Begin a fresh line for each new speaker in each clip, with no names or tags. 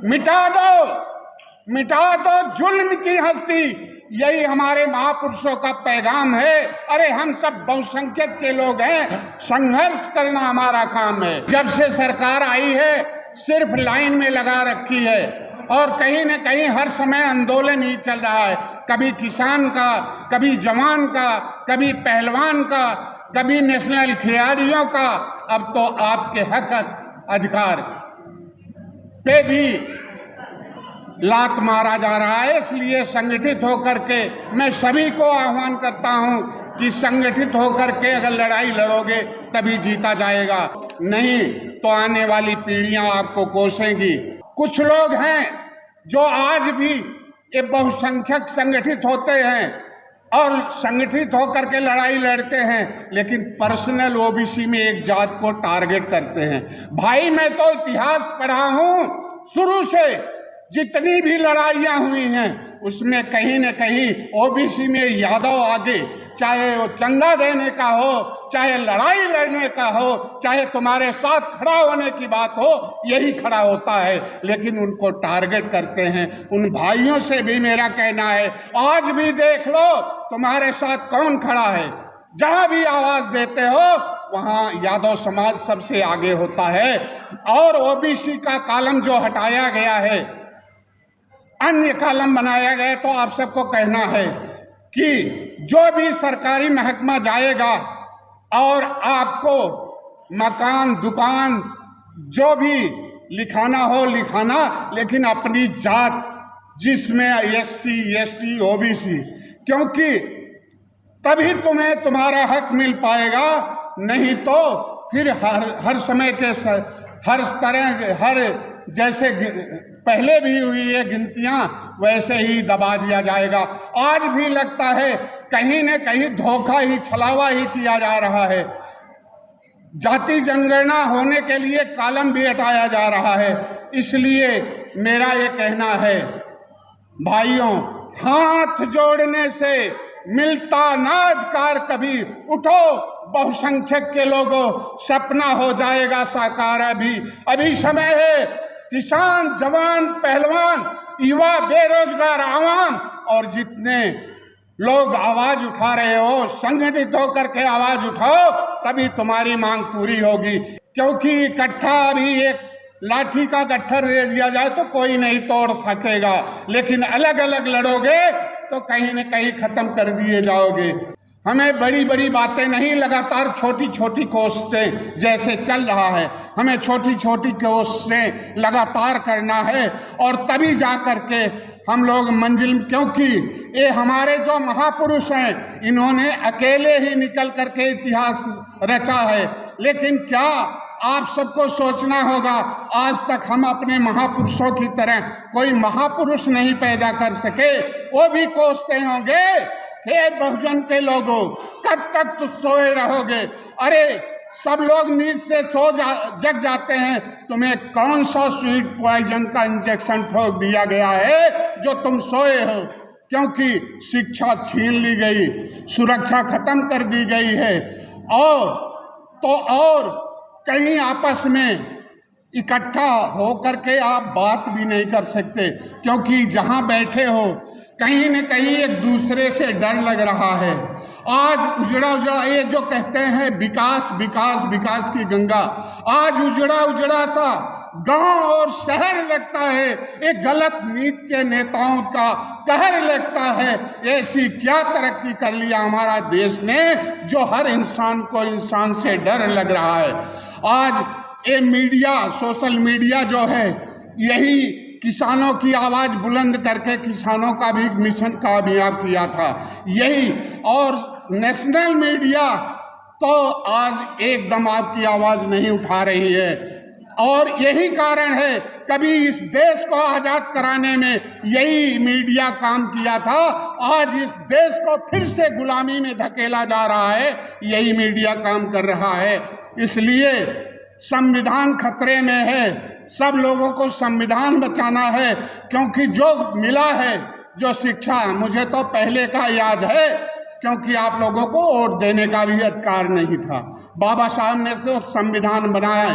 मिटा दो जुल्म की हस्ती, यही हमारे महापुरुषों का पैगाम है। अरे हम सब बहुसंख्यक के लोग हैं, संघर्ष करना हमारा काम है। जब से सरकार आई है सिर्फ लाइन में लगा रखी है और कहीं न कहीं हर समय आंदोलन ही चल रहा है, कभी किसान का, कभी जवान का, कभी पहलवान का, कभी नेशनल खिलाड़ियों का। अब तो आपके हक अधिकार पे भी लात मारा जा रहा है। इसलिए संगठित होकर के मैं सभी को आह्वान करता हूं कि संगठित होकर के अगर लड़ाई लड़ोगे तभी जीता जाएगा, नहीं तो आने वाली पीढ़ियां आपको कोसेंगी। कुछ लोग हैं जो आज भी ये बहुसंख्यक संगठित होते हैं और संगठित होकर के लड़ाई लड़ते हैं, लेकिन पर्सनल ओबीसी में एक जात को टारगेट करते हैं। भाई मैं तो इतिहास पढ़ा हूं, शुरू से जितनी भी लड़ाइयां हुई हैं उसमें कहीं न कहीं ओबीसी में यादव आगे, चाहे वो चंदा देने का हो, चाहे लड़ाई लड़ने का हो, चाहे तुम्हारे साथ खड़ा होने की बात हो, यही खड़ा होता है, लेकिन उनको टारगेट करते हैं। उन भाइयों से भी मेरा कहना है, आज भी देख लो तुम्हारे साथ कौन खड़ा है। जहां भी आवाज देते हो वहां यादव समाज सबसे आगे होता है। और ओबीसी का कॉलम जो हटाया गया है, अन्य कॉलम बनाया गया, तो आप सबको कहना है कि जो भी सरकारी महकमा जाएगा और आपको मकान, दुकान जो भी लिखाना हो लिखाना, लेकिन अपनी जात जिसमें एससी, एसटी, ओबीसी, क्योंकि तभी तुम्हें तुम्हारा हक मिल पाएगा, नहीं तो फिर हर समय के हर तरह, हर जैसे पहले भी हुई है गिनतियां, वैसे ही दबा दिया जाएगा। आज भी लगता है कहीं न कहीं धोखा ही, छलावा ही किया जा रहा है। जाति जनगणना होने के लिए कॉलम भी हटाया जा रहा है। इसलिए मेरा ये कहना है, भाइयों, हाथ जोड़ने से मिलता ना अधिकार कभी, उठो बहुसंख्यक के लोगों, सपना हो जाएगा साकार। अभी समय है। किसान, जवान, पहलवान, युवा, बेरोजगार, आवाम और जितने लोग आवाज उठा रहे हो, संगठित होकर के आवाज उठाओ, तभी तुम्हारी मांग पूरी होगी। क्योंकि इकट्ठा अभी एक लाठी का गट्ठर दे दिया जाए तो कोई नहीं तोड़ सकेगा, लेकिन अलग अलग लड़ोगे तो कहीं न कहीं खत्म कर दिए जाओगे। हमें बड़ी बड़ी बातें नहीं, लगातार छोटी छोटी कोशिशें जैसे चल रहा है, हमें छोटी छोटी कोशिशें लगातार करना है और तभी जा करके हम लोग मंजिल, क्योंकि ये हमारे जो महापुरुष हैं इन्होंने अकेले ही निकल करके इतिहास रचा है। लेकिन क्या आप सबको सोचना होगा, आज तक हम अपने महापुरुषों की तरह कोई महापुरुष नहीं पैदा कर सके। वो भी कोसते होंगे, हे बहुजन के लोगों, कब तक तुम सोए रहोगे? अरे सब लोग नींद से जग जाते हैं, तुम्हें कौन सा स्वीट पॉइजन का इंजेक्शन ठोक दिया गया है जो तुम सोए हो? क्योंकि शिक्षा छीन ली गई, सुरक्षा खत्म कर दी गई है, और कहीं आपस में इकट्ठा होकर के आप बात भी नहीं कर सकते, क्योंकि जहां बैठे हो कहीं न कहीं एक दूसरे से डर लग रहा है। आज उजड़ा ये जो कहते हैं विकास विकास विकास की गंगा, आज उजड़ा सा गांव और शहर लगता है। एक गलत नीति के नेताओं का कहर लगता है। ऐसी क्या तरक्की कर लिया हमारा देश ने जो हर इंसान को इंसान से डर लग रहा है। आज ये मीडिया, सोशल मीडिया जो है, यही किसानों की आवाज बुलंद करके किसानों का भी मिशन कामयाब किया था यही। और नेशनल मीडिया तो आज एकदम आपकी आवाज नहीं उठा रही है, और यही कारण है, कभी इस देश को आजाद कराने में यही मीडिया काम किया था, आज इस देश को फिर से गुलामी में धकेला जा रहा है, यही मीडिया काम कर रहा है। इसलिए संविधान खतरे में है, सब लोगों को संविधान बचाना है, क्योंकि जो मिला है, जो शिक्षा, मुझे तो पहले का याद है, क्योंकि आप लोगों को वोट देने का भी अधिकार नहीं था। बाबा साहब ने तो संविधान बनाया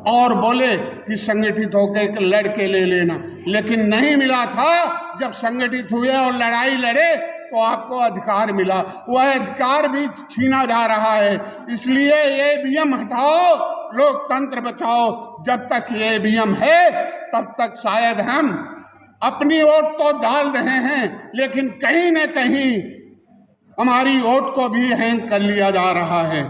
और बोले कि संगठित होकर एक लड़के ले लेना, लेकिन नहीं मिला था। जब संगठित हुए और लड़ाई लड़े तो आपको अधिकार मिला, वह अधिकार भी छीना जा रहा है। इसलिए ईवीएम हटाओ, लोकतंत्र बचाओ। जब तक ईवीएम है तब तक शायद हम अपनी वोट तो डाल रहे हैं, लेकिन कहीं न कहीं हमारी वोट को भी हैंग कर लिया जा रहा है।